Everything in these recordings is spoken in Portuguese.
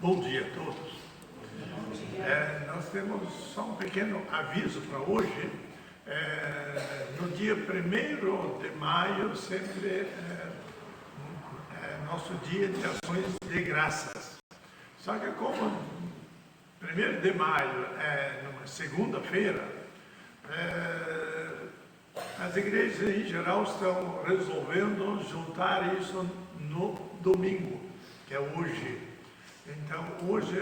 Bom dia a todos. Nós temos só um pequeno aviso para hoje. No dia 1º de maio, sempre é nosso dia de ações de graças. Só que como 1º de maio é numa segunda-feira, as igrejas em geral estão resolvendo juntar isso no domingo, que é hoje. Então, hoje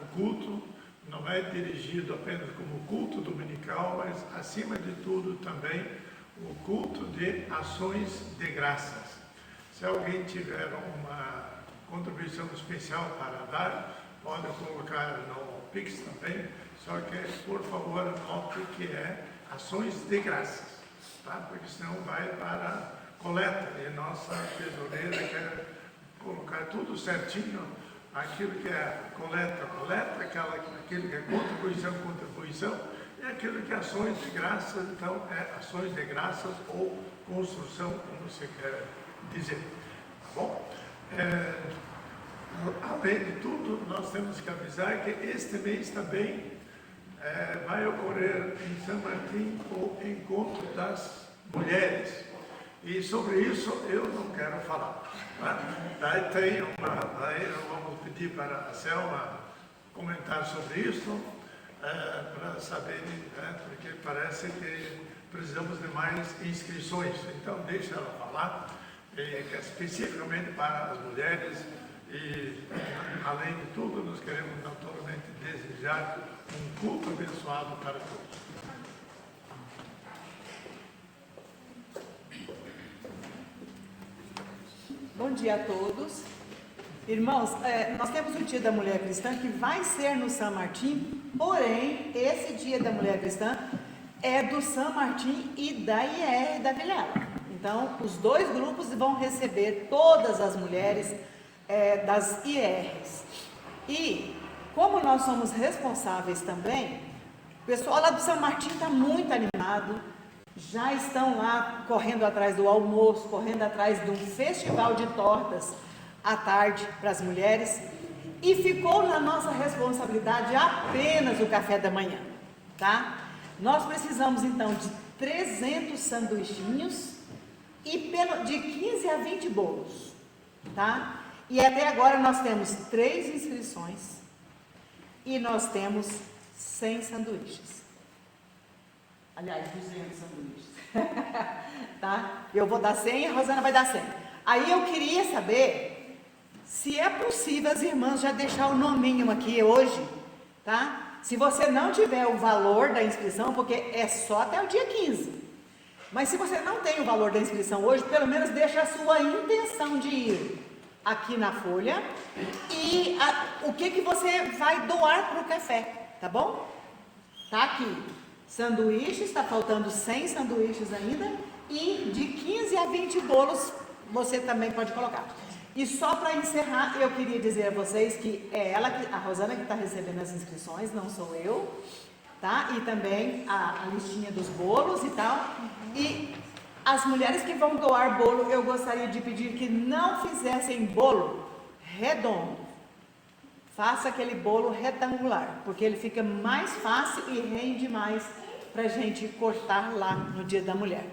o culto não é dirigido apenas como culto dominical, mas, acima de tudo, também o culto de ações de graças. Se alguém tiver uma contribuição especial para dar, pode colocar no Pix também, só que, por favor, anote que é ações de graças, tá? Porque senão vai para coleta, e nossa tesoureira quer colocar tudo certinho, aquilo que é coleta, aquilo que é contribuição, e aquilo que é ações de graças, então é ações de graças ou construção, como você quer dizer, tá bom? Além de tudo, nós temos que avisar que este mês também vai ocorrer em São Martim o encontro das mulheres. E sobre isso eu não quero falar. Daí vamos pedir para a Selma comentar sobre isso, para saberem, porque parece que precisamos de mais inscrições. Então deixa ela falar, especificamente para as mulheres. E, além de tudo, nós queremos naturalmente desejar um culto abençoado para todos. Bom dia a todos. Irmãos, nós temos o Dia da Mulher Cristã que vai ser no São Martim, porém, esse Dia da Mulher Cristã é do São Martim e da IR da Vilela. Então, os dois grupos vão receber todas as mulheres das IRs. E, como nós somos responsáveis também, o pessoal lá do São Martim está muito animado, já estão lá correndo atrás do almoço, correndo atrás de um festival de tortas à tarde para as mulheres, e ficou na nossa responsabilidade apenas o café da manhã, tá? Nós precisamos então de 300 sanduichinhos e de 15 a 20 bolos, tá? E até agora nós temos 3 inscrições e nós temos 100 sanduíches. Aliás, 200 sanduíches. Tá? Eu vou dar 100 e a Rosana vai dar 100. Aí eu queria saber se é possível as irmãs já deixar o nominho aqui hoje, tá? Se você não tiver o valor da inscrição, porque é só até o dia 15. Mas se você não tem o valor da inscrição hoje, pelo menos deixa a sua intenção de ir aqui na folha e o que você vai doar para o café, tá bom? Tá aqui. Sanduíches, está faltando 100 sanduíches ainda, e de 15 a 20 bolos você também pode colocar. E só para encerrar, eu queria dizer a vocês que é a Rosana que está recebendo as inscrições, não sou eu, tá? E também a listinha dos bolos e tal. E as mulheres que vão doar bolo, eu gostaria de pedir que não fizessem bolo redondo. Faça aquele bolo retangular, porque ele fica mais fácil e rende mais para a gente cortar lá no Dia da Mulher.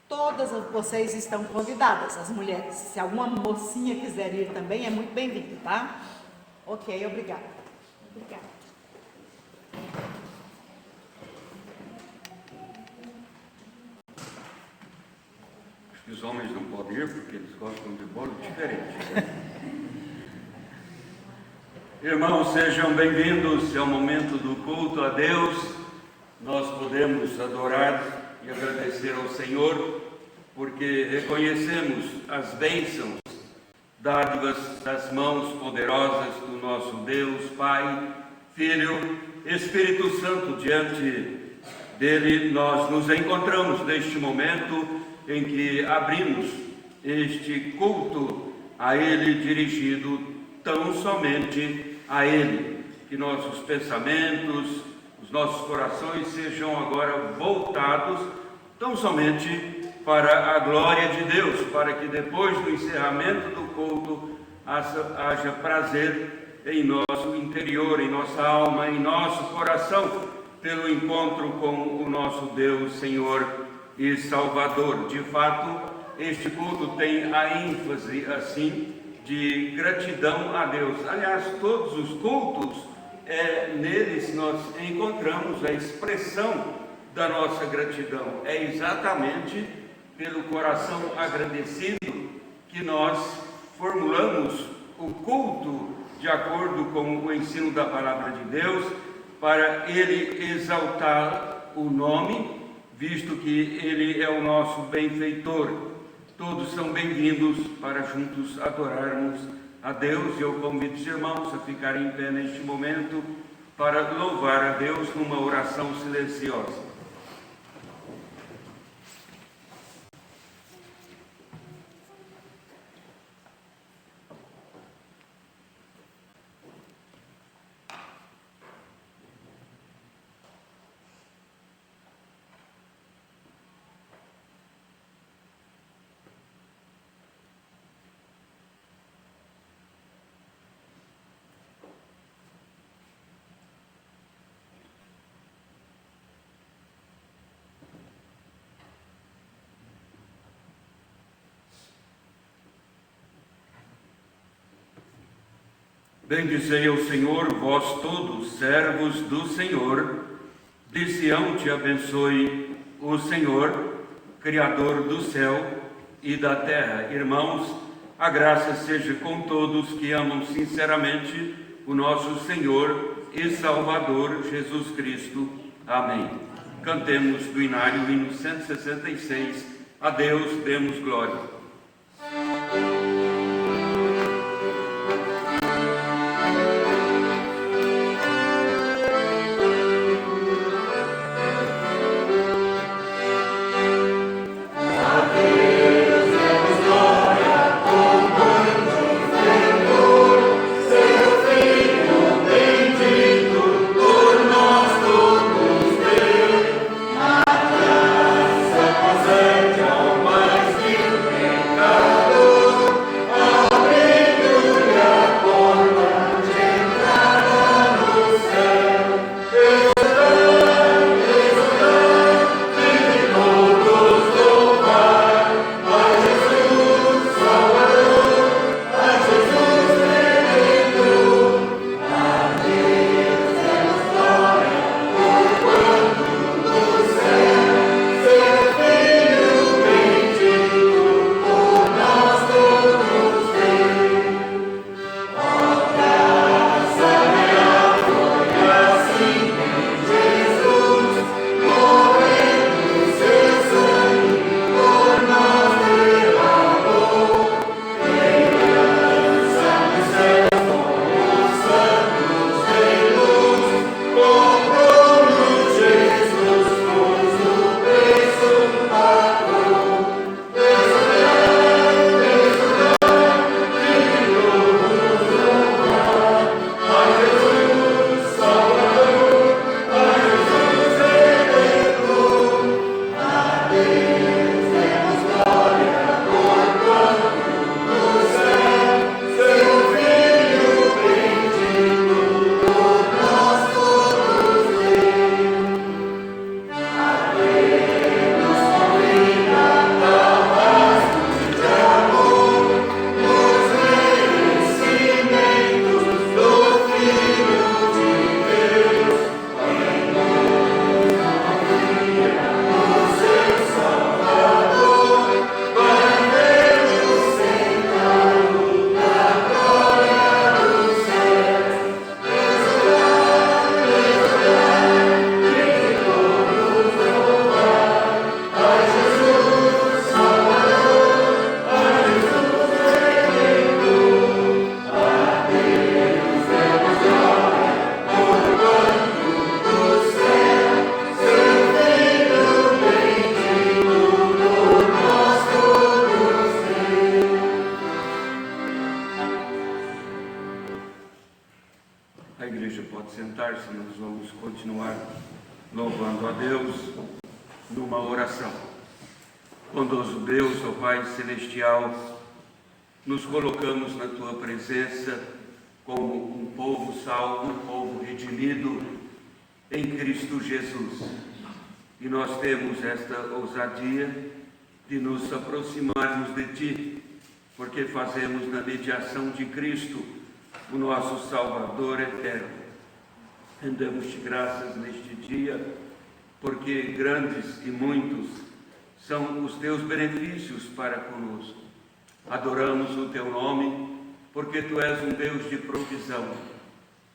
Todas vocês estão convidadas, as mulheres. Se alguma mocinha quiser ir também, é muito bem-vinda, tá? Ok, obrigada. Obrigada. Acho que os homens não podem ir porque eles gostam de bolo diferente. Irmãos, sejam bem-vindos ao momento do culto a Deus. Nós podemos adorar e agradecer ao Senhor, porque reconhecemos as bênçãos, dádivas das mãos poderosas do nosso Deus, Pai, Filho, Espírito Santo. Diante dele nós nos encontramos neste momento em que abrimos este culto a Ele dirigido tão somente a Ele. Que nossos pensamentos, os nossos corações sejam agora voltados tão somente para a glória de Deus, para que depois do encerramento do culto haja prazer em nosso interior, em nossa alma, em nosso coração, pelo encontro com o nosso Deus, Senhor e Salvador. De fato, este culto tem a ênfase, assim, de gratidão a Deus. Aliás, todos os cultos, neles nós encontramos a expressão da nossa gratidão. É exatamente pelo coração agradecido que nós formulamos o culto de acordo com o ensino da palavra de Deus, para Ele exaltar o nome, visto que Ele é o nosso benfeitor. Todos são bem-vindos para juntos adorarmos a Deus. Eu convido os irmãos a ficarem em pé neste momento para louvar a Deus numa oração silenciosa. Bendizei ao Senhor, vós todos, servos do Senhor, de Sião te abençoe o Senhor, Criador do céu e da terra. Irmãos, a graça seja com todos que amam sinceramente o nosso Senhor e Salvador Jesus Cristo. Amém. Cantemos do Inário, hino 166, a Deus demos glória. sentar-se, nós vamos continuar louvando a Deus numa oração. Bondoso Deus, ó Pai Celestial, nos colocamos na tua presença como um povo salvo, um povo redimido em Cristo Jesus. E nós temos esta ousadia de nos aproximarmos de ti, porque fazemos na mediação de Cristo o nosso Salvador eterno. Rendemos-te graças neste dia, porque grandes e muitos são os teus benefícios para conosco. Adoramos o teu nome, porque tu és um Deus de provisão.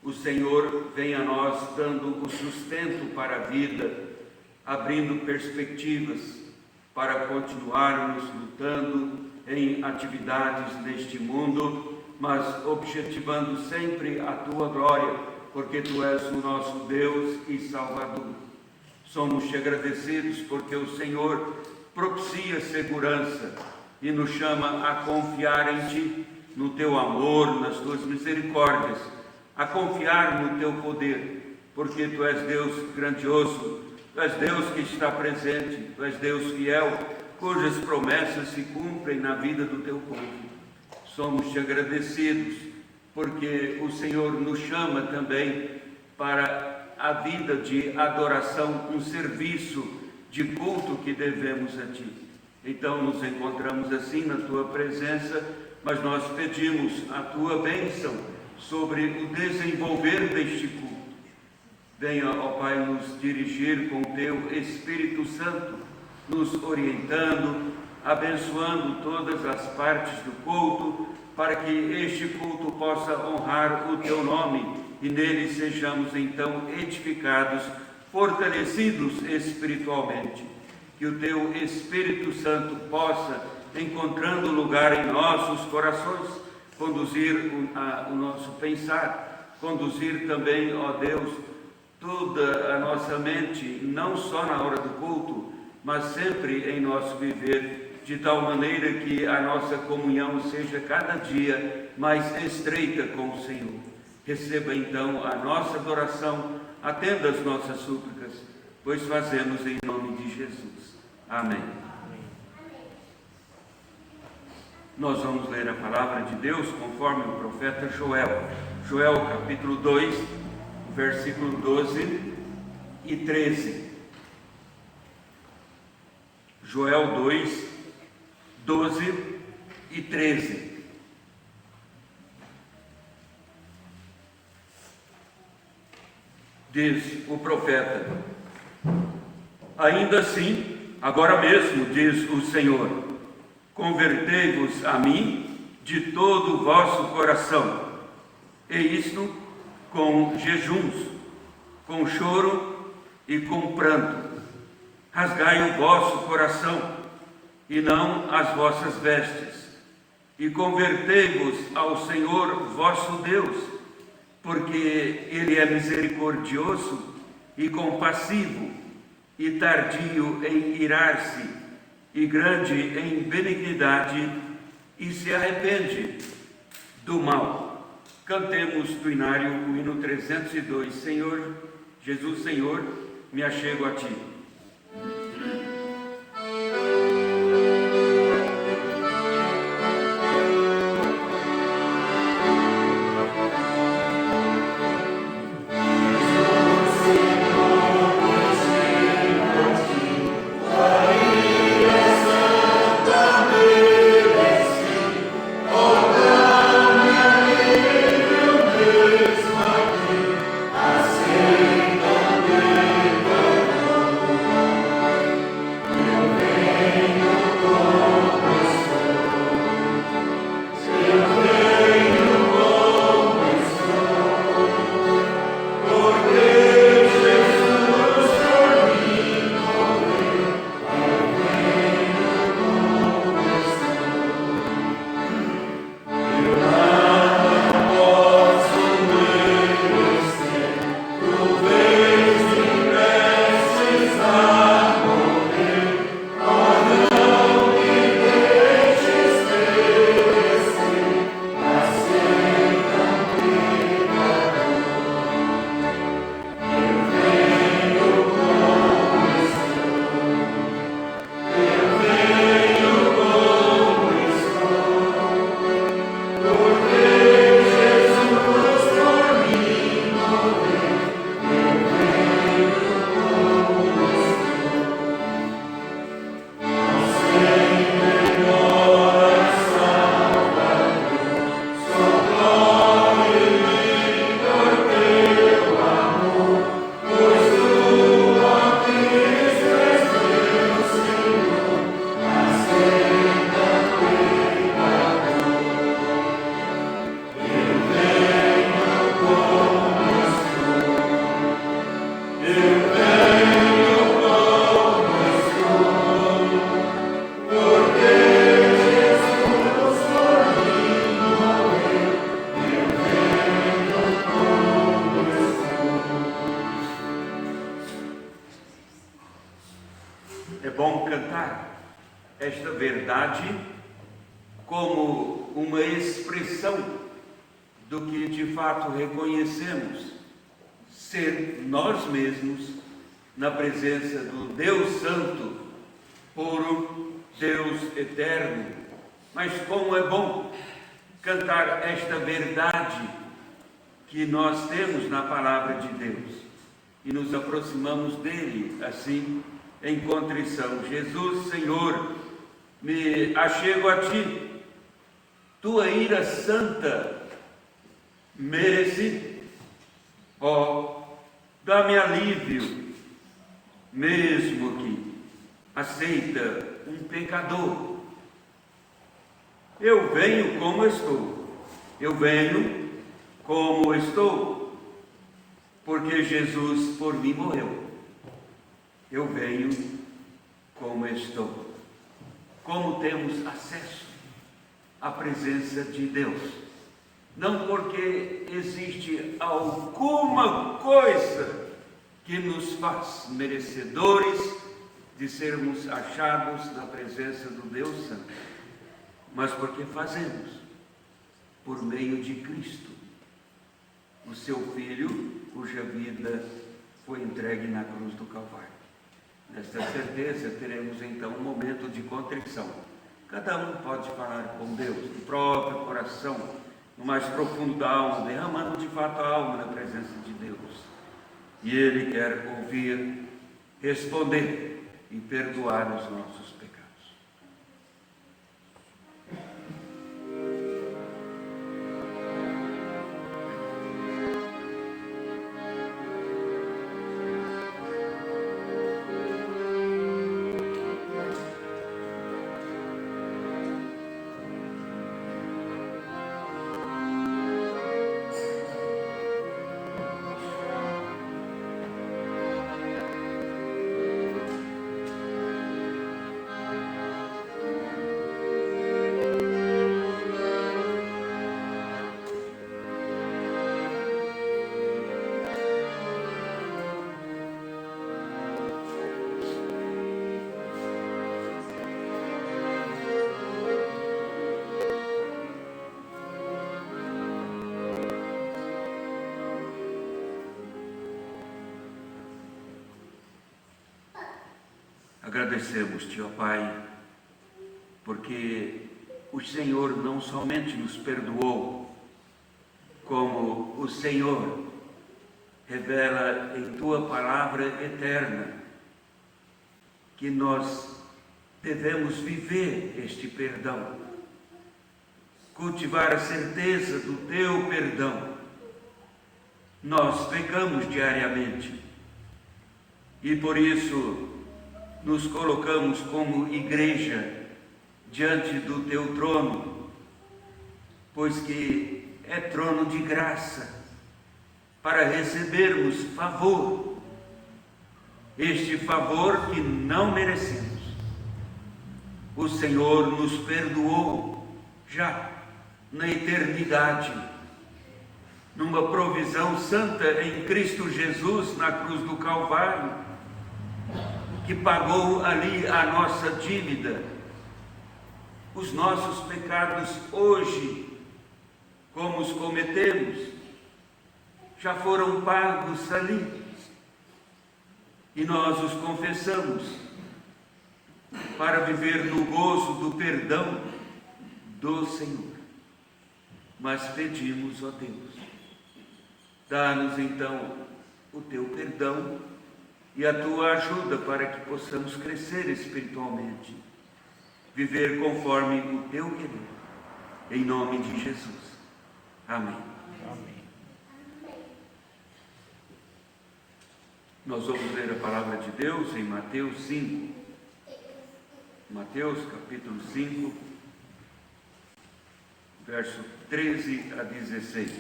O Senhor vem a nós dando o sustento para a vida, abrindo perspectivas para continuarmos lutando em atividades neste mundo, mas objetivando sempre a tua glória, porque tu és o nosso Deus e Salvador. Somos-te agradecidos porque o Senhor propicia segurança e nos chama a confiar em ti, no teu amor, nas tuas misericórdias, a confiar no teu poder, porque tu és Deus grandioso, tu és Deus que está presente, tu és Deus fiel, cujas promessas se cumprem na vida do teu povo. Somos-te agradecidos porque o Senhor nos chama também para a vida de adoração, um serviço de culto que devemos a ti. Então nos encontramos assim na tua presença, mas nós pedimos a tua bênção sobre o desenvolver deste culto. Venha, ó Pai, nos dirigir com o teu Espírito Santo, nos orientando, abençoando todas as partes do culto, para que este culto possa honrar o teu nome e nele sejamos então edificados, fortalecidos espiritualmente. Que o teu Espírito Santo possa, encontrando lugar em nossos corações, conduzir o nosso pensar, conduzir também, ó Deus, toda a nossa mente, não só na hora do culto, mas sempre em nosso viver, de tal maneira que a nossa comunhão seja cada dia mais estreita com o Senhor. Receba então a nossa adoração, atenda as nossas súplicas, pois fazemos em nome de Jesus. Amém. Nós vamos ler a palavra de Deus conforme o profeta Joel. Joel capítulo 2, versículo 12 e 13. Joel 2, 12 e 13. Diz o profeta: ainda assim, agora mesmo, diz o Senhor, convertei-vos a mim de todo o vosso coração, e isto com jejuns, com choro e com pranto. Rasgai o vosso coração, e não as vossas vestes, e convertei-vos ao Senhor vosso Deus, porque Ele é misericordioso e compassivo, e tardio em irar-se, e grande em benignidade, e se arrepende do mal. Cantemos do Inário o hino 302, Senhor, Jesus, Senhor, me achego a Ti. verdade como uma expressão do que de fato reconhecemos ser nós mesmos na presença do Deus Santo, puro, Deus eterno. Mas como é bom cantar esta verdade que nós temos na palavra de Deus e nos aproximamos dele assim em contrição. Jesus, Senhor, me achego a ti, tua ira santa mereci, ó, dá-me alívio, mesmo que aceita um pecador. Eu venho como estou, eu venho como estou, porque Jesus por mim morreu. Eu venho como estou. Como temos acesso à presença de Deus? Não porque existe alguma coisa que nos faz merecedores de sermos achados na presença do Deus Santo, mas porque fazemos por meio de Cristo, o seu Filho, cuja vida foi entregue na cruz do Calvário. Nesta certeza teremos então um momento de contrição. Cada um pode falar com Deus, no próprio coração, no mais profundo da alma, derramando de fato a alma na presença de Deus. E Ele quer ouvir, responder e perdoar os nossos pecados. Agradecemos-te, ó Pai, porque o Senhor não somente nos perdoou, como o Senhor revela em Tua palavra eterna, que nós devemos viver este perdão, cultivar a certeza do Teu perdão. Nós pecamos diariamente e por isso nos colocamos como igreja diante do Teu trono, pois que é trono de graça, para recebermos favor, este favor que não merecemos. O Senhor nos perdoou já na eternidade, numa provisão santa em Cristo Jesus na cruz do Calvário, que pagou ali a nossa dívida. Os nossos pecados hoje, como os cometemos, já foram pagos ali, e nós os confessamos para viver no gozo do perdão do Senhor. Mas pedimos, ó Deus, dá-nos então o Teu perdão e a Tua ajuda para que possamos crescer espiritualmente, viver conforme o Teu querer, em nome de Jesus. Amém. Amém. Nós vamos ler a palavra de Deus em Mateus 5. Mateus capítulo 5, verso 13 a 16.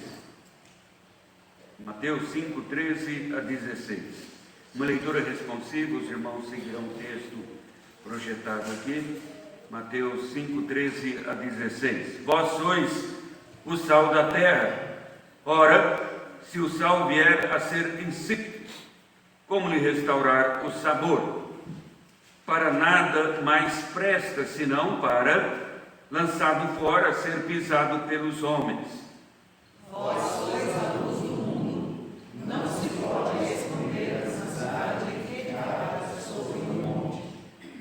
Mateus 5, 13 a 16. Uma leitura responsiva, os irmãos seguirão o texto projetado aqui. Mateus 5, 13 a 16. Vós sois o sal da terra. Ora, se o sal vier a ser insípido, como lhe restaurar o sabor? para nada mais presta, senão para, lançado fora, ser pisado pelos homens. Vós sois a luz do mundo, não se pode esconder a cidade edificada sobre um monte.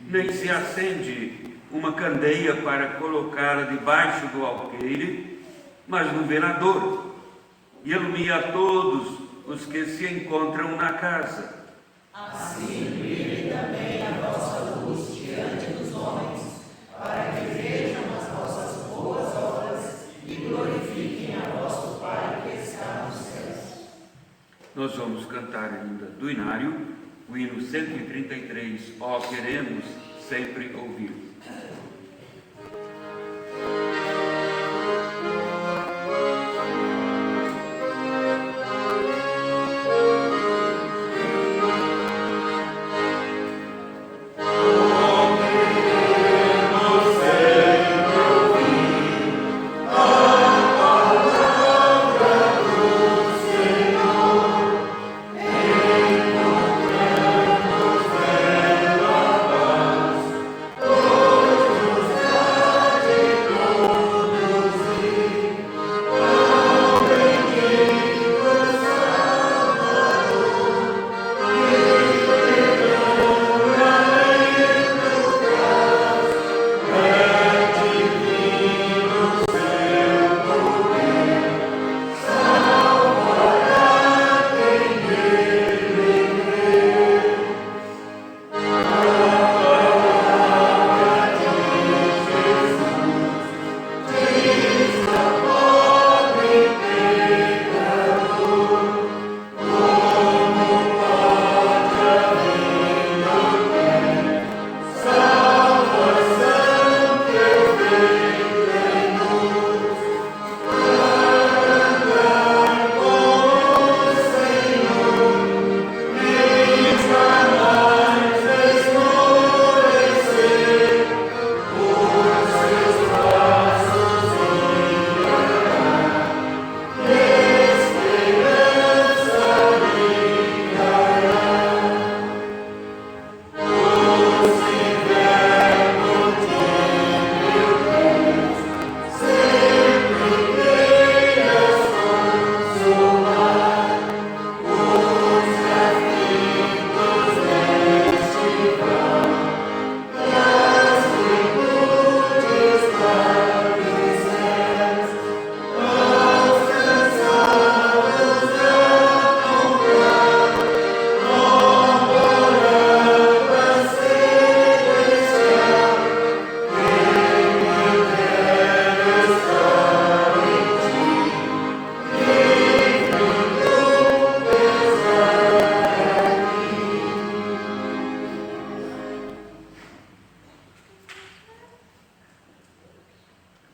Nem se acende uma candeia para colocá-la debaixo do alqueire, mas no velador, e ilumina a todos os que se encontram na casa. Assim brilhe também a vossa luz diante dos homens, para que vejam as vossas boas obras e glorifiquem a vosso Pai que está nos céus. Nós vamos cantar ainda do Inário, o hino 133, Ó queremos sempre ouvir.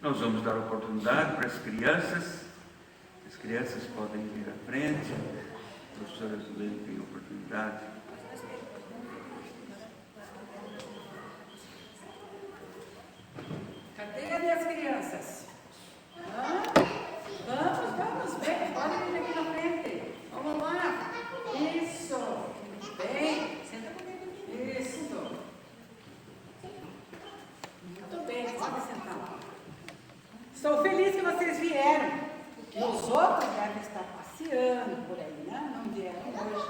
Nós vamos dar oportunidade para as crianças. As crianças podem vir à frente. A professora Zulene tem oportunidade. Cadê as crianças? Vamos, vem, podem vir aqui na frente. Vamos lá. Isso. Bem, senta comigo. Isso. Muito bem, pode sentar lá. Estou feliz que vocês vieram. Os outros devem estar passeando por aí, né? Não vieram hoje.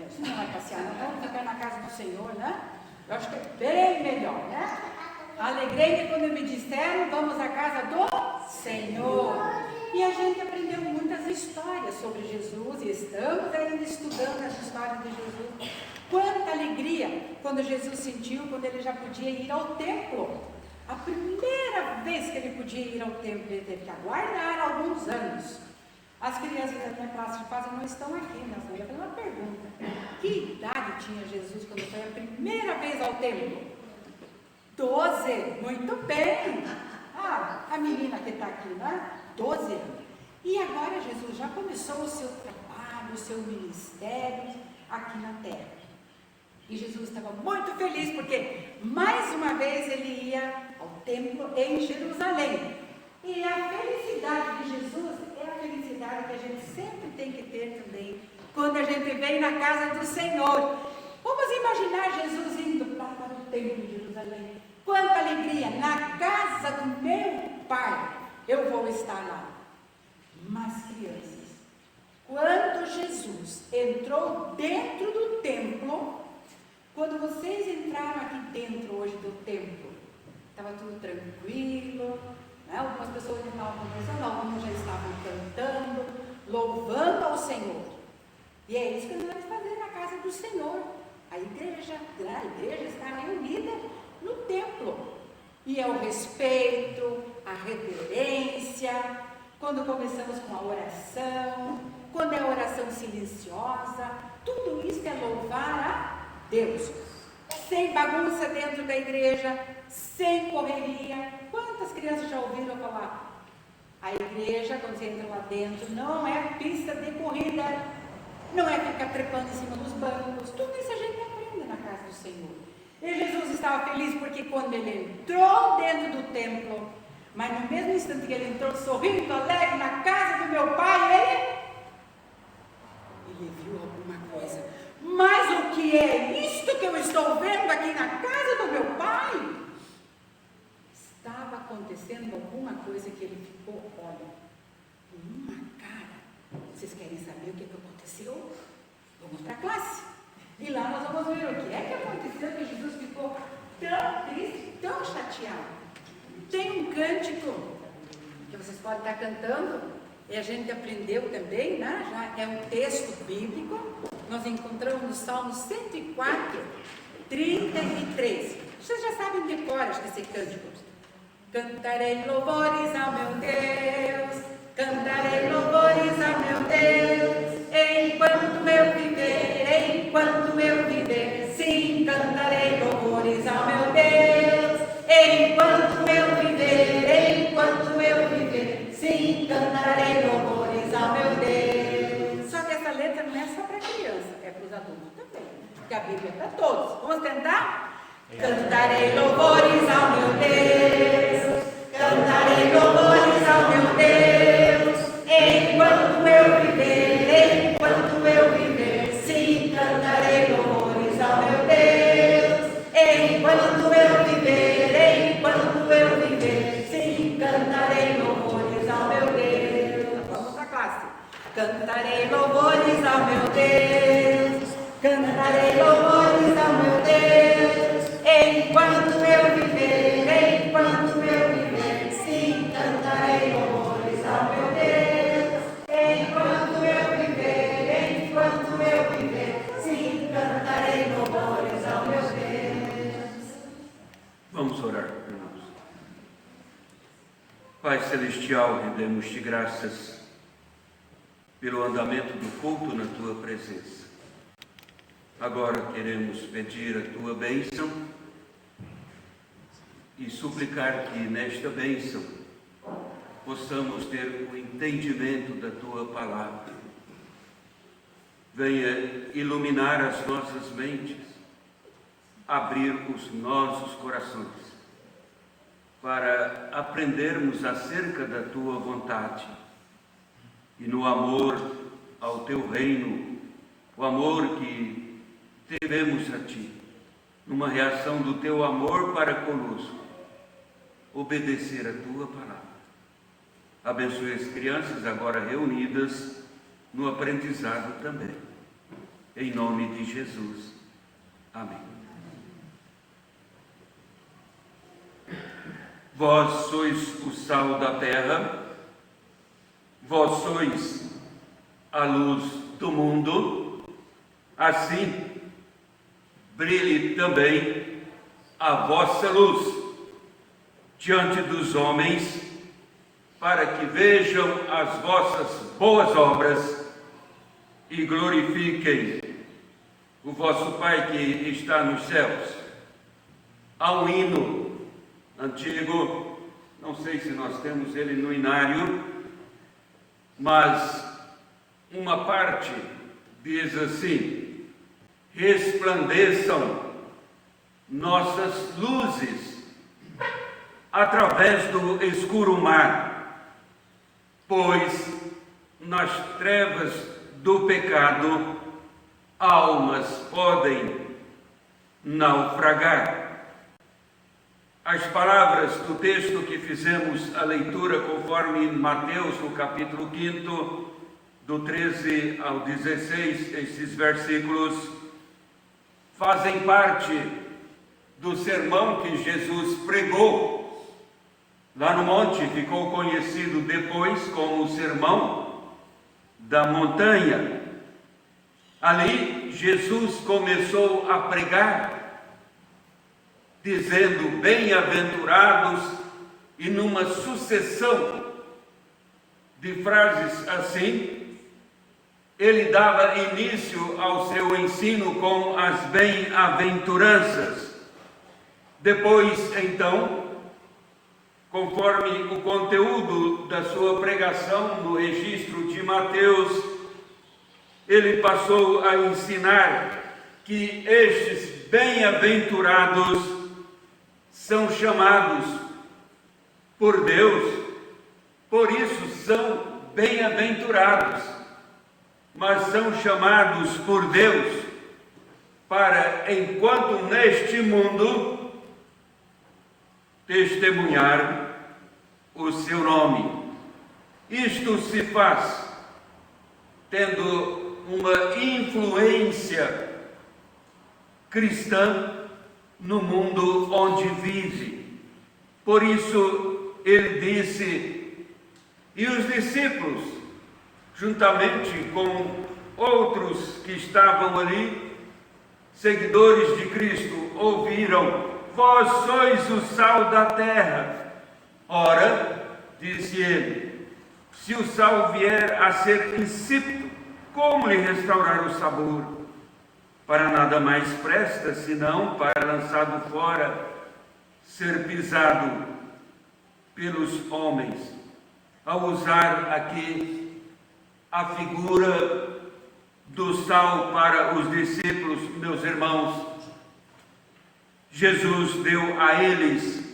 Você não vai passear, não. Vamos ficar na casa do Senhor, né? Eu acho que é bem melhor, né? Alegrei-me quando me disseram, vamos à casa do Senhor. E a gente aprendeu muitas histórias sobre Jesus e estamos ainda estudando essa história de Jesus. Quanta alegria quando Jesus sentiu, quando ele já podia ir ao templo. A primeira vez que ele podia ir ao templo, ele teve que aguardar alguns anos. As crianças da minha classe de fase não estão aqui, mas eu ia fazer uma pergunta. Que idade tinha Jesus quando foi a primeira vez ao templo? 12, muito bem. A menina que está aqui, né? 12 anos. E agora Jesus já começou o seu trabalho, o seu ministério aqui na terra. E Jesus estava muito feliz porque mais uma vez ele ia ao templo em Jerusalém. E a felicidade de Jesus é a felicidade que a gente sempre tem que ter também quando a gente vem na casa do Senhor. Vamos imaginar Jesus indo para o templo de Jerusalém. Quanta alegria! Na casa do meu Pai eu vou estar lá. Mas, crianças, quando Jesus entrou dentro do templo, quando vocês entraram aqui dentro hoje do templo, estava tudo tranquilo, né? Algumas pessoas já estavam conversando, algumas já estavam cantando, louvando ao Senhor. E é isso que nós vamos fazer na casa do Senhor. A igreja está reunida no templo. E é o respeito, a reverência, quando começamos com a oração, quando é a oração silenciosa, tudo isso é louvar a Deus. Sem bagunça dentro da igreja, sem correria. Quantas crianças já ouviram falar? A igreja, quando você entra lá dentro, não é pista de corrida, não é ficar trepando em cima dos bancos. Tudo isso a gente aprende na casa do Senhor. E Jesus estava feliz porque quando ele entrou dentro do templo, mas no mesmo instante que ele entrou sorrindo, alegre, na casa do meu Pai, ele viu alguma coisa. Mas o que é isto que eu estou vendo aqui na casa do meu Pai? Estava acontecendo alguma coisa que ele ficou, olha, com uma cara. Vocês querem saber o que aconteceu? Vamos para a classe. E lá nós vamos ver o que é que aconteceu que Jesus ficou tão triste, tão chateado. Tem um cântico que vocês podem estar cantando, e a gente aprendeu também, né? Já é um texto bíblico. Nós encontramos no Salmo 104, 33. Vocês já sabem de cor esse cântico. Cantarei louvores ao meu Deus, cantarei louvores ao meu Deus, enquanto eu viver, sim, cantarei louvores ao meu Deus, enquanto eu viver, sim, cantarei louvores ao meu Deus. Só que essa letra não é só para criança, é para os adultos também, porque a Bíblia é para todos. Vamos tentar? Cantarei louvores ao meu Deus, cantarei louvores ao meu Deus, enquanto eu viver, sim, cantarei louvores ao meu Deus, enquanto eu viver, sim, cantarei louvores ao meu Deus. Vamos para a classe. Cantarei louvores ao meu Deus, cantarei louvores ao meu Deus, enquanto eu viver, sim, cantarei louvores ao meu Deus, enquanto eu viver, sim, cantarei louvores ao meu Deus. Vamos orar, irmãos. Pai Celestial, rendemos-te graças pelo andamento do culto na tua presença. Agora queremos pedir a tua bênção e suplicar que nesta bênção possamos ter o entendimento da tua palavra. Venha iluminar as nossas mentes, abrir os nossos corações, para aprendermos acerca da tua vontade e no amor ao teu reino, o amor que devemos a ti, numa reação do teu amor para conosco, obedecer a tua palavra. Abençoe as crianças agora reunidas no aprendizado também. Em nome de Jesus. Amém. Vós sois o sal da terra, vós sois a luz do mundo, assim brilhe também a vossa luz diante dos homens, para que vejam as vossas boas obras e glorifiquem o vosso Pai que está nos céus. Há um hino antigo, não sei se nós temos ele no inário, mas uma parte diz assim: resplandeçam nossas luzes através do escuro mar, pois nas trevas do pecado almas podem naufragar. as palavras do texto que fizemos a leitura conforme Mateus, no capítulo 5, do 13 ao 16, esses versículos fazem parte do sermão que Jesus pregou lá no monte, ficou conhecido depois como o Sermão da Montanha. Ali Jesus começou a pregar, dizendo bem-aventurados, e numa sucessão de frases assim, ele dava início ao seu ensino com as bem-aventuranças. Depois, então, conforme o conteúdo da sua pregação no registro de Mateus, ele passou a ensinar que estes bem-aventurados são chamados por Deus, por isso são bem-aventurados, mas são chamados por Deus para, enquanto neste mundo, testemunhar o seu nome. Isto se faz tendo uma influência cristã no mundo onde vive. Por isso ele disse, e os discípulos, juntamente com outros que estavam ali, seguidores de Cristo, ouviram: vós sois o sal da terra. Ora, disse ele, se o sal vier a ser insípido, como lhe restaurar o sabor? Para nada mais presta, senão para, lançado fora, ser pisado pelos homens. Ao usar aqui a figura do sal para os discípulos, meus irmãos, Jesus deu a eles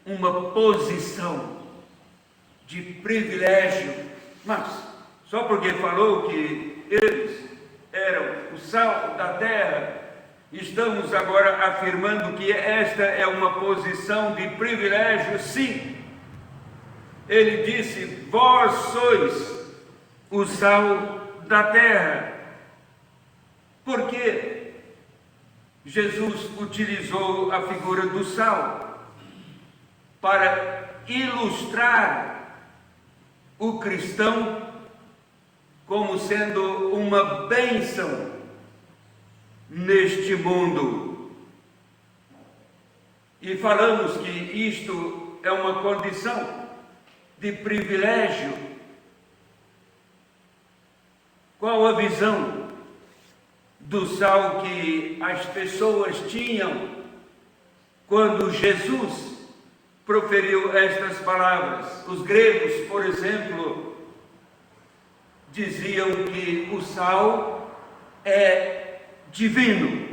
uma posição de privilégio, mas só porque falou que eles eram o sal da terra, estamos agora afirmando que esta é uma posição de privilégio? Sim. Ele disse: vós sois o sal da terra. Por quê? Jesus utilizou a figura do sal para ilustrar o cristão como sendo uma bênção neste mundo. E falamos que isto é uma condição de privilégio. Qual a visão do sal que as pessoas tinham quando Jesus proferiu estas palavras? Os gregos, por exemplo, diziam que o sal é divino.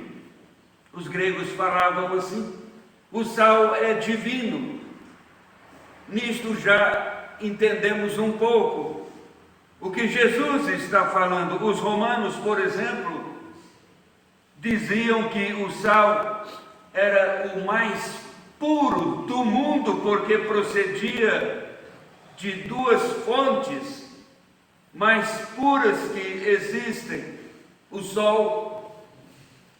Os gregos falavam assim: o sal é divino. Nisto já entendemos um pouco o que Jesus está falando. Os romanos, por exemplo, diziam que o sal era o mais puro do mundo, porque procedia de duas fontes mais puras que existem: o sol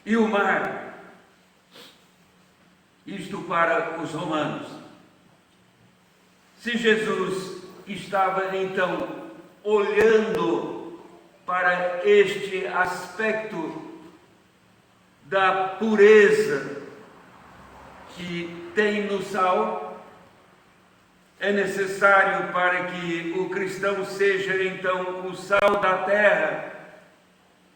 e o mar. Isto para os romanos. Se Jesus estava então olhando para este aspecto da pureza que tem no sal, é necessário, para que o cristão seja então o sal da terra,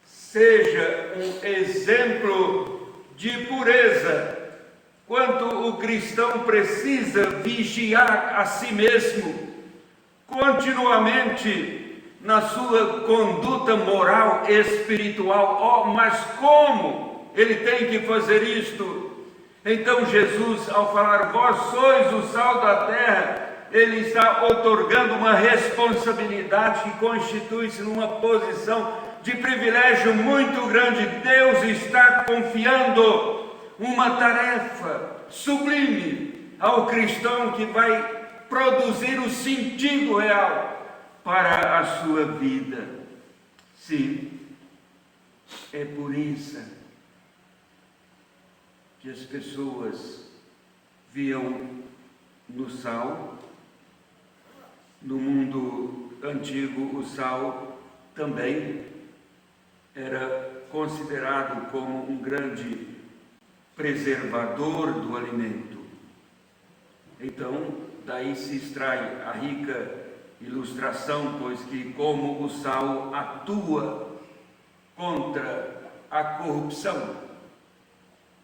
seja um exemplo de pureza, quanto o cristão precisa vigiar a si mesmo continuamente na sua conduta moral e espiritual. Mas como ele tem que fazer isto? Então Jesus, ao falar vós sois o sal da terra, ele está outorgando uma responsabilidade que constitui-se numa posição de privilégio muito grande. Deus está confiando uma tarefa sublime ao cristão que vai produzir o sentido real para a sua vida. Sim, é por isso que as pessoas viam no sal. No mundo antigo, o sal também era considerado como um grande preservador do alimento. Então, daí se extrai a rica ilustração, pois que como o sal atua contra a corrupção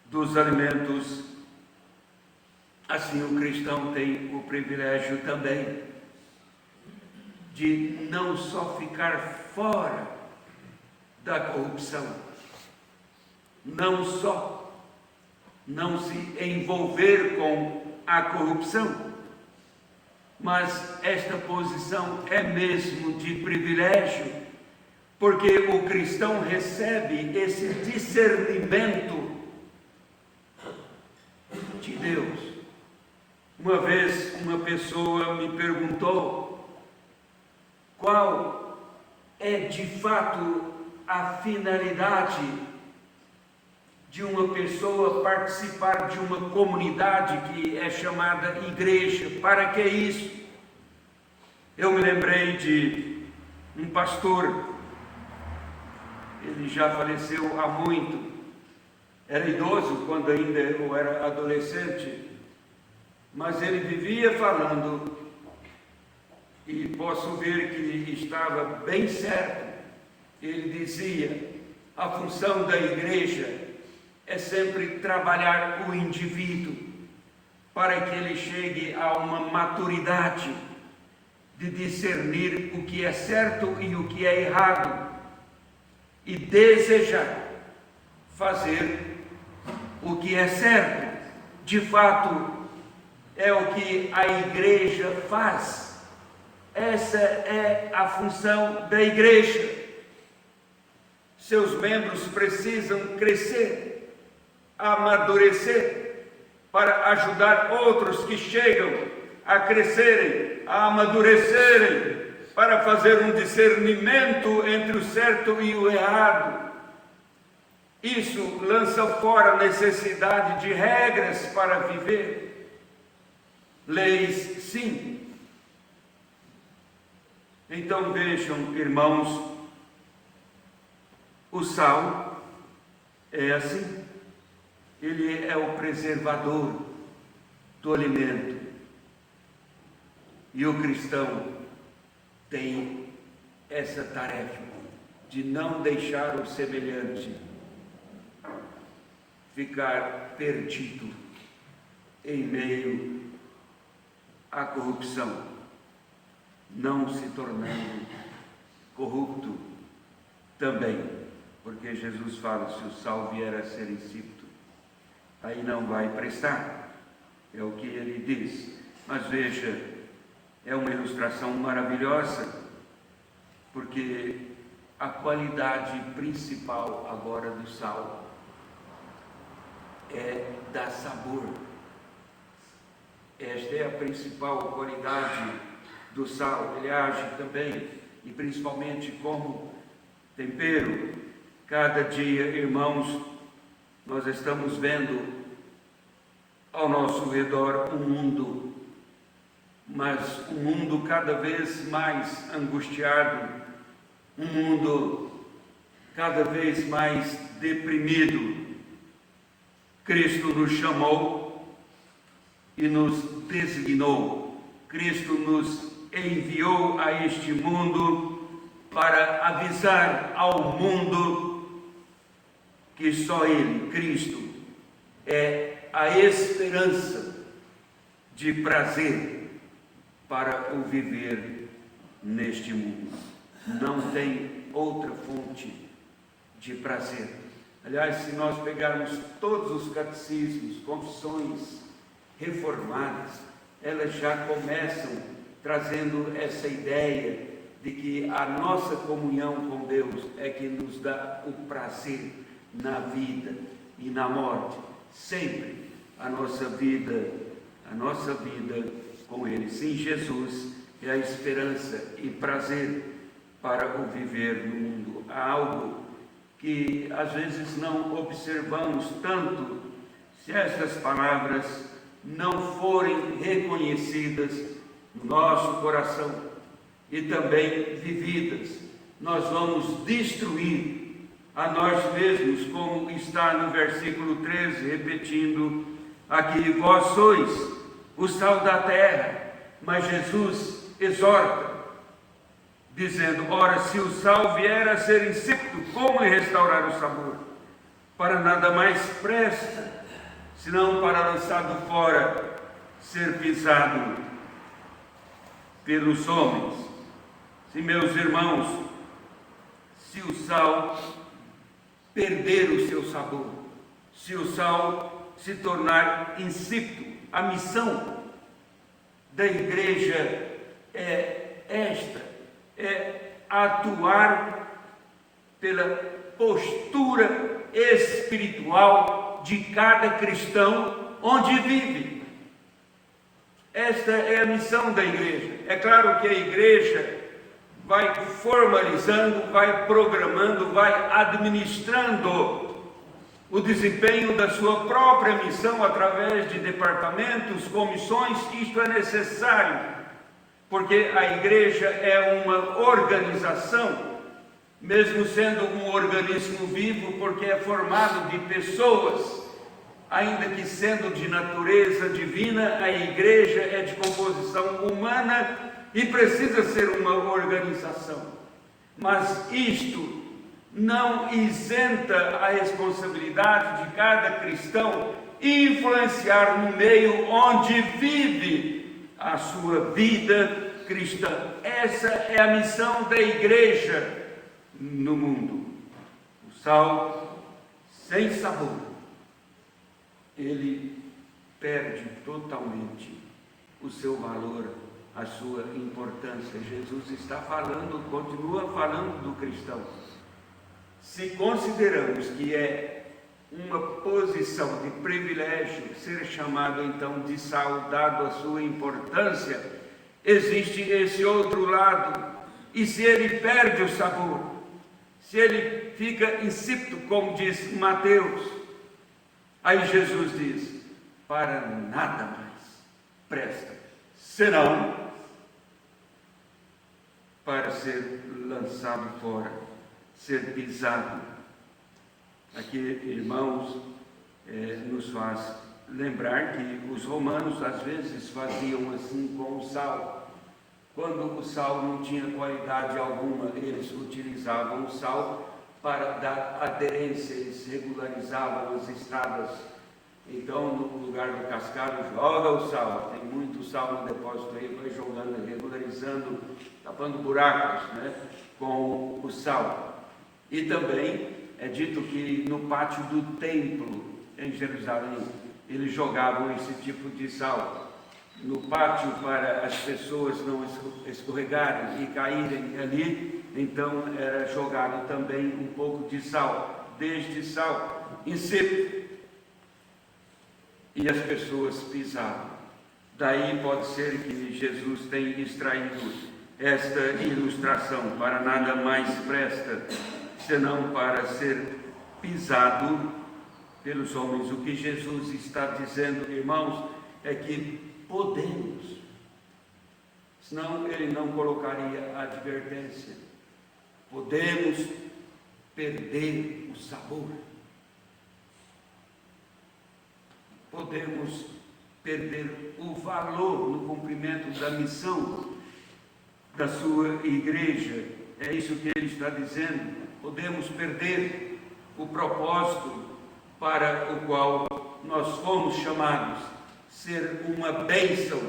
dos alimentos, assim o cristão tem o privilégio também de não só ficar fora da corrupção, não se envolver com a corrupção, mas esta posição é mesmo de privilégio, porque o cristão recebe esse discernimento de Deus. Uma vez uma pessoa me perguntou qual é de fato a finalidade de uma pessoa participar de uma comunidade que é chamada igreja. Para que isso? Eu me lembrei de um pastor, ele já faleceu há muito, era idoso quando ainda eu era adolescente, mas ele vivia falando, e posso ver que estava bem certo. Ele dizia: a função da igreja é sempre trabalhar o indivíduo para que ele chegue a uma maturidade de discernir o que é certo e o que é errado e desejar fazer o que é certo. De fato, é o que a igreja faz. Essa é a função da igreja. Seus membros precisam crescer, amadurecer, para ajudar outros que chegam a crescerem, a amadurecerem, para fazer um discernimento entre o certo e o errado. Isso lança fora a necessidade de regras para viver. Leis, sim. Então vejam, irmãos, o sal é assim, ele é o preservador do alimento, e o cristão tem essa tarefa de não deixar o semelhante ficar perdido em meio à corrupção, não se tornando corrupto também, porque Jesus fala: se o sal vier a ser insípido, aí não vai prestar, é o que ele diz. Mas veja, é uma ilustração maravilhosa, porque a qualidade principal agora do sal é dar sabor. Esta é a principal qualidade do sal. Ele age também, e principalmente como tempero. Cada dia, irmãos, nós estamos vendo ao nosso redor um mundo, mas um mundo cada vez mais angustiado, um mundo cada vez mais deprimido. Cristo nos chamou e nos designou. Cristo nos enviou a este mundo para avisar ao mundo que só Ele, Cristo, é a esperança de prazer para o viver neste mundo. Não tem outra fonte de prazer. Aliás, se nós pegarmos todos os catecismos, confissões reformadas, elas já começam trazendo essa ideia de que a nossa comunhão com Deus é que nos dá o prazer na vida e na morte. Sempre a nossa vida a nossa vida com Ele. Sim, Jesus é a esperança e prazer para o viver no mundo. Há algo que às vezes não observamos tanto se estas palavras não forem reconhecidas no nosso coração e também vividas. Nós vamos destruir a nós mesmos, como está no versículo 13, repetindo aqui: vós sois o sal da terra. Mas Jesus exorta, dizendo: ora, se o sal vier a ser insípido, como lhe restaurar o sabor? Para nada mais presta, senão para, lançado fora, ser pisado pelos homens. Sim, meus irmãos, se o sal perder o seu sabor, se o sal se tornar insípido, a missão da igreja é esta: é atuar pela postura espiritual de cada cristão onde vive. Esta é a missão da igreja. É claro que a igreja vai formalizando, vai programando, vai administrando o desempenho da sua própria missão através de departamentos, comissões. Isto é necessário, porque a igreja é uma organização, mesmo sendo um organismo vivo, porque é formado de pessoas. Ainda que sendo de natureza divina, a igreja é de composição humana e precisa ser uma organização. Mas isto não isenta a responsabilidade de cada cristão influenciar no meio onde vive a sua vida cristã. Essa é a missão da igreja no mundo. O sal sem sabor, ele perde totalmente o seu valor, a sua importância. Jesus está falando, continua falando do cristão. Se consideramos que é uma posição de privilégio ser chamado então de sal, dado a sua importância, existe esse outro lado. E se ele perde o sabor, se ele fica insípido, como diz Mateus, aí Jesus diz: para nada mais presta, senão para ser lançado fora, ser pisado. Aqui, irmãos, nos faz lembrar que os romanos às vezes faziam assim com o sal. Quando o sal não tinha qualidade alguma, eles utilizavam o sal para dar aderência, eles regularizavam as estradas. Então, no lugar do cascalho, joga o sal. Tem muito sal no depósito aí, vai jogando, regularizando, tapando buracos, né, com o sal. E também é dito que no pátio do templo em Jerusalém, eles jogavam esse tipo de sal no pátio para as pessoas não escorregarem e caírem ali. Então era jogado também um pouco de sal, desde sal insípido, e as pessoas pisavam. Daí pode ser que Jesus tenha extraído esta ilustração: para nada mais presta, senão para ser pisado pelos homens. O que Jesus está dizendo, irmãos, é que podemos, senão ele não colocaria a advertência, podemos perder o sabor, podemos perder o valor no cumprimento da missão da sua igreja. É isso que ele está dizendo. Podemos perder o propósito para o qual nós fomos chamados, ser uma bênção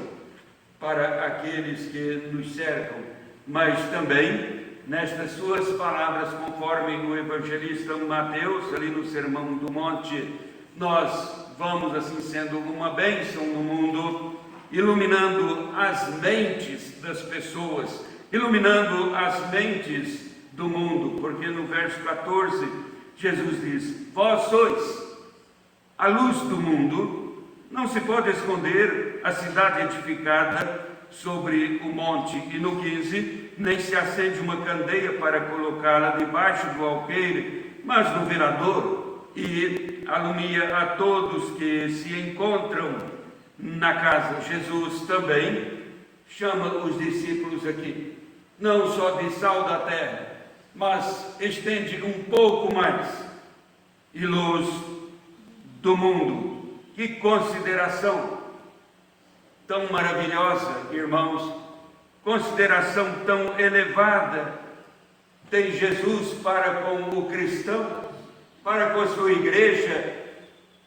para aqueles que nos cercam. Mas também, nestas suas palavras, conforme o evangelista Mateus, ali no Sermão do Monte, nós vamos assim sendo uma bênção no mundo, iluminando as mentes das pessoas, iluminando as mentes do mundo, porque no verso 14, Jesus diz: vós sois a luz do mundo. Não se pode esconder a cidade edificada sobre o monte. E no 15, nem se acende uma candeia para colocá-la debaixo do alqueire, mas no velador, e alumia a todos que se encontram na casa. Jesus também chama os discípulos aqui, não só de sal da terra, mas estende um pouco mais, e luz do mundo. Que consideração tão maravilhosa, irmãos, consideração tão elevada tem Jesus para com o cristão, para com a sua igreja,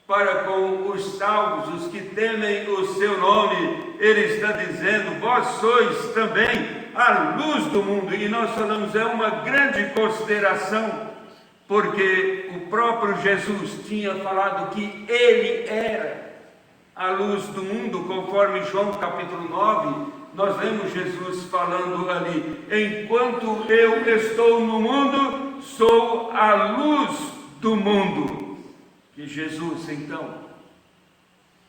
para com os salvos, os que temem o seu nome. Ele está dizendo: vós sois também a luz do mundo. E nós falamos, é uma grande consideração, porque o próprio Jesus tinha falado que ele era a luz do mundo, conforme João capítulo 9, nós vemos Jesus falando ali: enquanto eu estou no mundo, sou a luz do mundo. Que Jesus, então,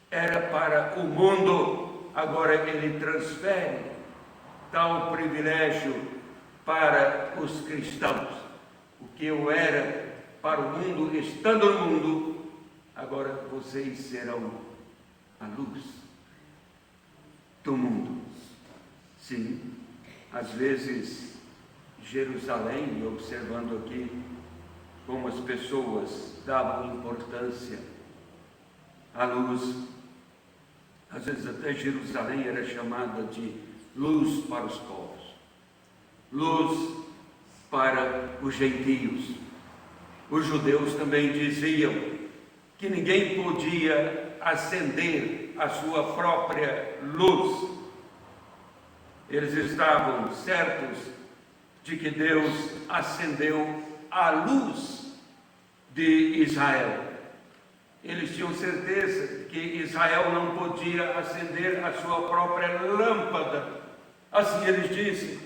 era para o mundo, agora ele transfere tal privilégio para os cristãos. O que eu era para o mundo, estando no mundo, agora vocês serão a luz do mundo. Sim, às vezes Jerusalém, observando aqui como as pessoas davam importância à luz, às vezes até Jerusalém era chamada de luz para os povos, luz para os gentios. Os judeus também diziam que ninguém podia acender a sua própria luz. Eles estavam certos de que Deus acendeu a luz de Israel. Eles tinham certeza que Israel não podia acender a sua própria lâmpada. Assim eles dizem: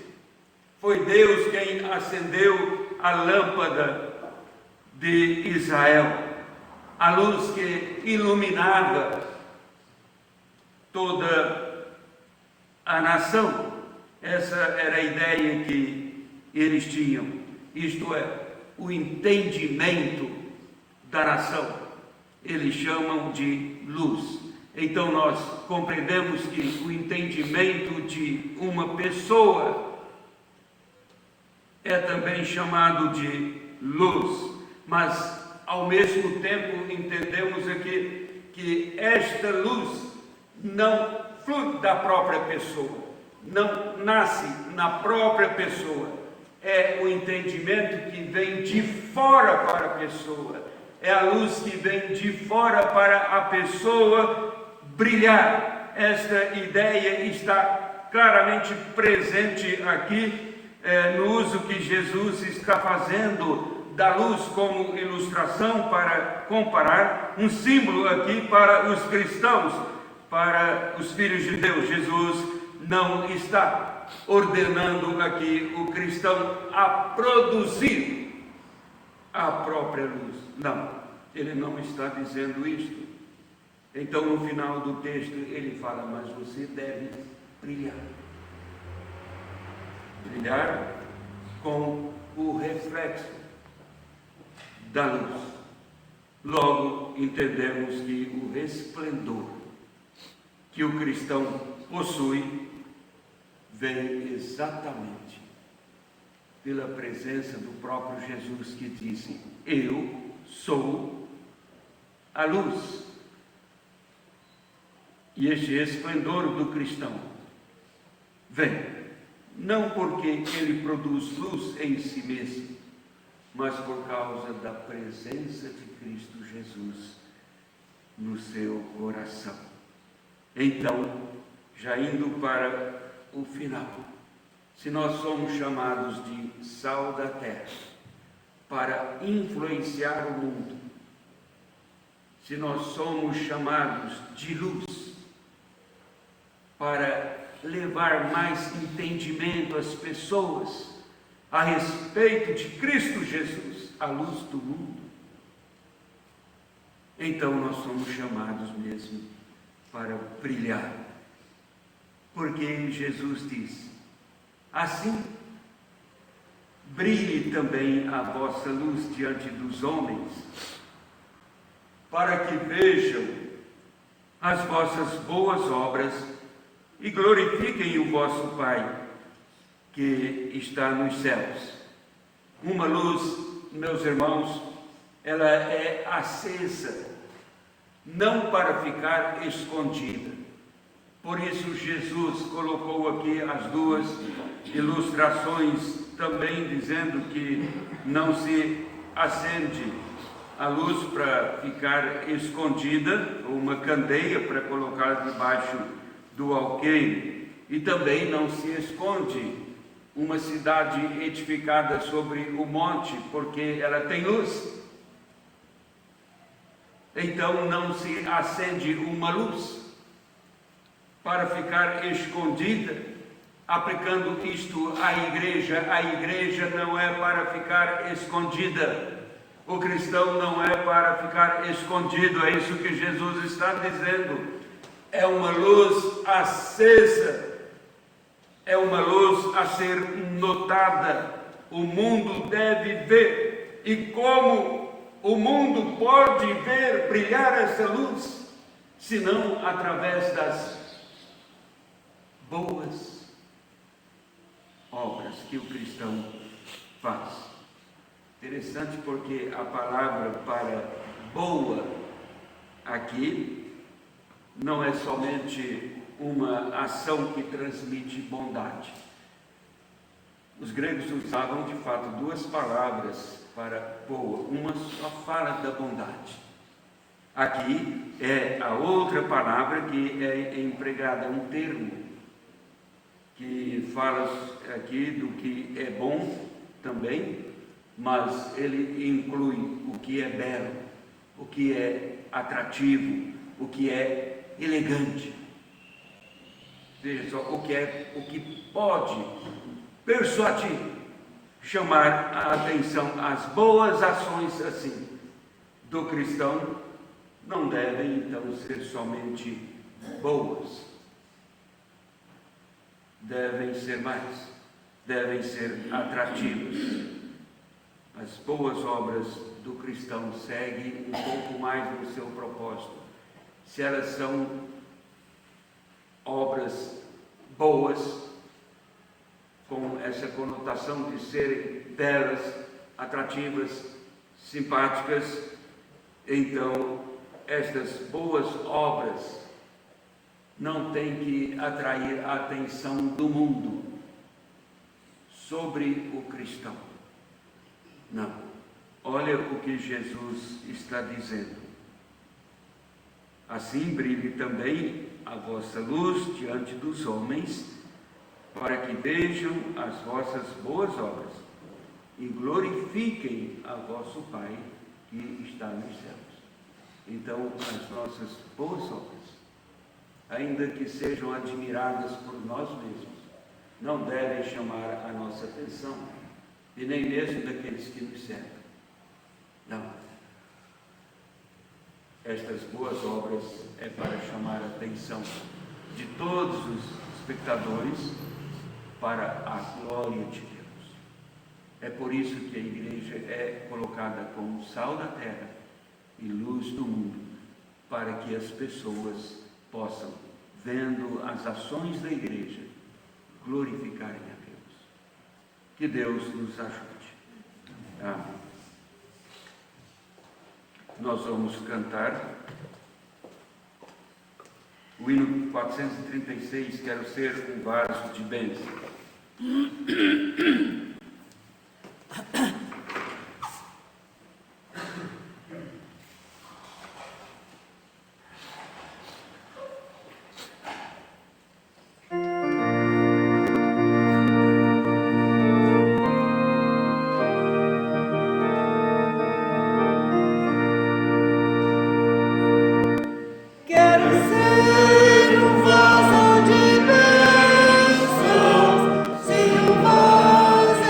foi Deus quem acendeu a lâmpada de Israel, a luz que iluminava toda a nação. Essa era a ideia que eles tinham, isto é, o entendimento da nação. Eles chamam de luz. Então nós compreendemos que o entendimento de uma pessoa é também chamado de luz, mas ao mesmo tempo entendemos aqui que esta luz não flui da própria pessoa, não nasce na própria pessoa, é o entendimento que vem de fora para a pessoa, é a luz que vem de fora para a pessoa brilhar. Esta ideia está claramente presente aqui no uso que Jesus está fazendo da luz como ilustração para comparar, um símbolo aqui para os cristãos, para os filhos de Deus. Jesus não está ordenando aqui o cristão a produzir a própria luz. Não, ele não está dizendo isto. Então, no final do texto, ele fala: mas você deve brilhar. Brilhar com o reflexo da luz. Logo, entendemos que o resplendor que o cristão possui vem exatamente pela presença do próprio Jesus, que disse: eu sou a luz. E este esplendor do cristão vem não porque ele produz luz em si mesmo, mas por causa da presença de Cristo Jesus no seu coração. Então, já indo para o final, se nós somos chamados de sal da terra para influenciar o mundo, se nós somos chamados de luz para levar mais entendimento às pessoas a respeito de Cristo Jesus, a luz do mundo, então nós somos chamados mesmo para brilhar porque Jesus diz: assim brilhe também a vossa luz diante dos homens, para que vejam as vossas boas obras e glorifiquem o vosso Pai que está nos céus. Uma luz, meus irmãos, ela é acesa, não para ficar escondida. Por isso Jesus colocou aqui as duas ilustrações, também dizendo que não se acende a luz para ficar escondida, ou uma candeia para colocar debaixo do alqueire, e também não se esconde uma cidade edificada sobre o monte, porque ela tem luz. Então não se acende uma luz para ficar escondida, aplicando isto à igreja. A igreja não é para ficar escondida. O cristão não é para ficar escondido. É isso que Jesus está dizendo. É uma luz acesa. É uma luz a ser notada. O mundo deve ver. E como o mundo pode ver brilhar essa luz, senão através das boas obras que o cristão faz. Interessante, porque a palavra para boa aqui não é somente uma ação que transmite bondade. Os gregos usavam de fato duas palavras para boa, uma só fala da bondade. Aqui é a outra palavra que é empregada, um termo que fala aqui do que é bom também, mas ele inclui o que é belo, o que é atrativo, o que é elegante. Veja só, o que pode persuadir, chamar a atenção. As boas ações assim do cristão não devem então ser somente boas, devem ser mais, devem ser atrativas. As boas obras do cristão seguem um pouco mais no seu propósito. Se elas são obras boas, com essa conotação de serem belas, atrativas, simpáticas, então estas boas obras não têm que atrair a atenção do mundo sobre o cristão. Não. Olha o que Jesus está dizendo. Assim brilhe também a vossa luz diante dos homens, para que vejam as vossas boas obras e glorifiquem a vosso Pai que está nos céus. Então, as nossas boas obras, ainda que sejam admiradas por nós mesmos, não devem chamar a nossa atenção, e nem mesmo daqueles que nos cercam. Não. Estas boas obras é para chamar a atenção de todos os espectadores para a glória de Deus. É por isso que a igreja é colocada como sal da terra e luz do mundo, para que as pessoas possam, vendo as ações da igreja, glorificarem a Deus. Que Deus nos ajude. Amém. Nós vamos cantar o hino 436, Quero Ser um Vaso de Bênção. Quero ser um vaso de bênçãos, sim, um vaso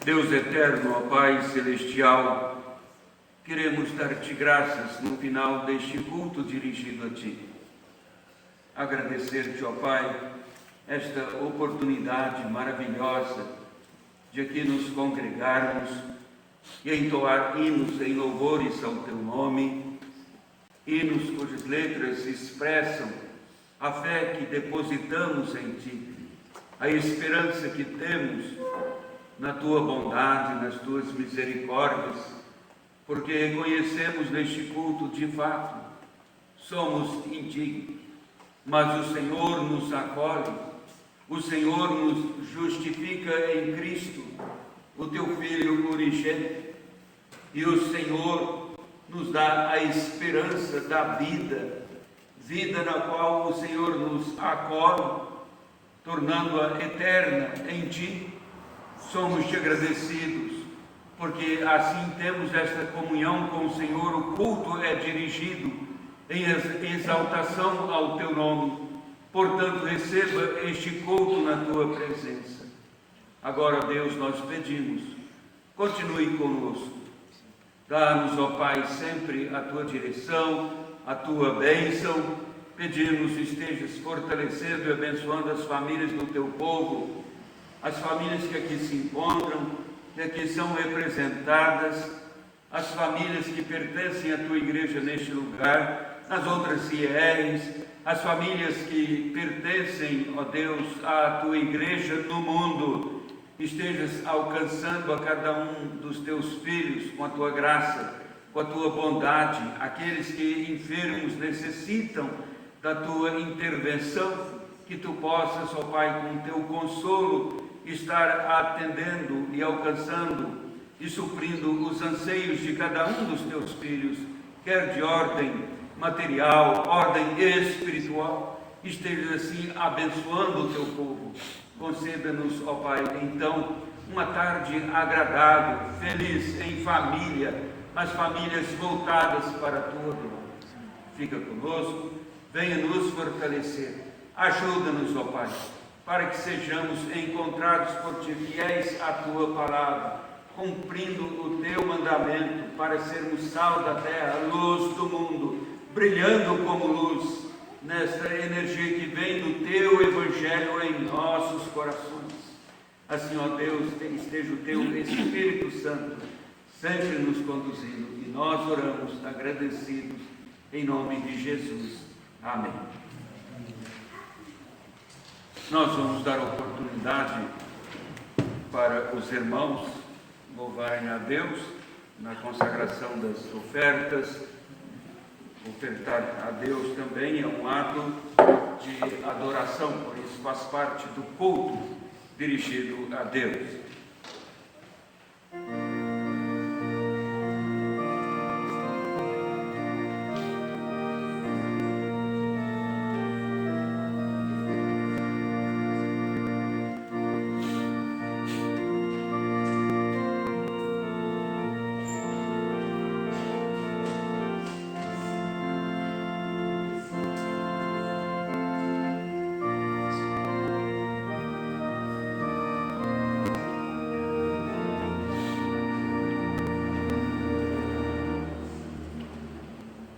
Deus eterno, ó Pai celestial, queremos dar-te graças no final deste culto dirigido a Ti. Agradecer-te, ó Pai, esta oportunidade maravilhosa de aqui nos congregarmos e entoar hinos em louvores ao Teu nome, hinos cujas letras expressam a fé que depositamos em Ti, a esperança que temos na Tua bondade, nas Tuas misericórdias, porque reconhecemos neste culto de fato, somos indignos, mas o Senhor nos acolhe, o Senhor nos justifica em Cristo, o Teu Filho unigênito, e o Senhor nos dá a esperança da vida, vida na qual o Senhor nos acolhe, tornando-a eterna em Ti. Somos-te agradecidos, porque assim temos esta comunhão com o Senhor. O culto é dirigido em exaltação ao Teu nome. Portanto, receba este culto na Tua presença. Agora, Deus, nós pedimos, continue conosco. Dá-nos, ó Pai, sempre a Tua direção, a Tua bênção. Pedimos, estejas fortalecendo e abençoando as famílias do Teu povo, as famílias que aqui se encontram, que aqui são representadas, as famílias que pertencem à Tua igreja neste lugar, nas outras IERs, as famílias que pertencem, ó Deus, à Tua igreja no mundo. Estejas alcançando a cada um dos Teus filhos com a Tua graça, com a Tua bondade, aqueles que enfermos necessitam da Tua intervenção, que Tu possas, ó Pai, com Teu consolo, estar atendendo e alcançando e suprindo os anseios de cada um dos Teus filhos, quer de ordem material, ordem espiritual. Esteja assim abençoando o Teu povo. Conceda-nos, ó Pai, então, uma tarde agradável, feliz, em família, as famílias voltadas para a Tua glória. Fica conosco, venha nos fortalecer, ajuda-nos, ó Pai, para que sejamos encontrados por Ti fiéis à Tua palavra, cumprindo o Teu mandamento, para sermos sal da terra, luz do mundo, brilhando como luz, nesta energia que vem do Teu Evangelho em nossos corações. Assim, ó Deus, esteja o Teu Espírito Santo sempre nos conduzindo, e nós oramos agradecidos em nome de Jesus. Amém. Nós vamos dar oportunidade para os irmãos louvarem a Deus na consagração das ofertas. Ofertar a Deus também é um ato de adoração, por isso faz parte do culto dirigido a Deus.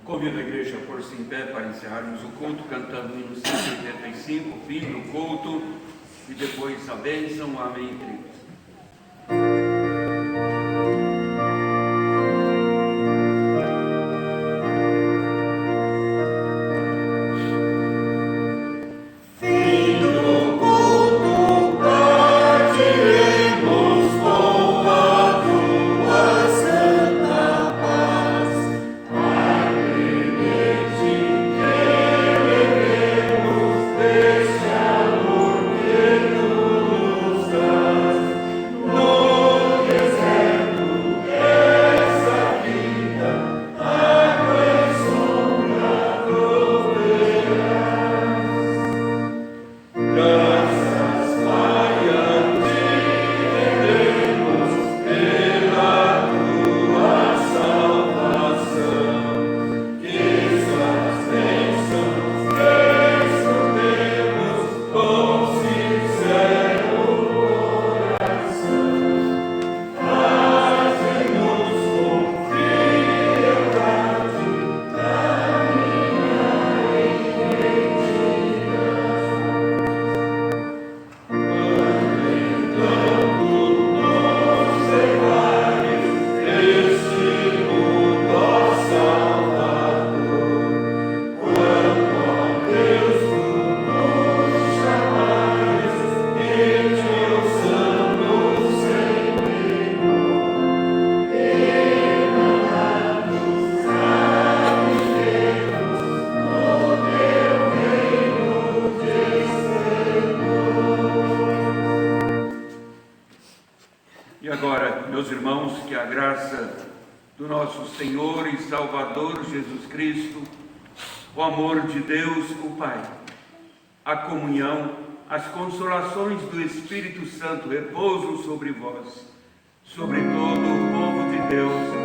Convido a igreja a pôr-se em pé para encerrarmos o culto, cantando o hino 185, fim do culto, e depois a bênção. Amém, queridos. Este amor que tu nos das. agora, meus irmãos, que a graça do nosso Senhor e Salvador Jesus Cristo, o amor de Deus, o Pai, a comunhão, as consolações do Espírito Santo repousam sobre vós, sobre todo o povo de Deus,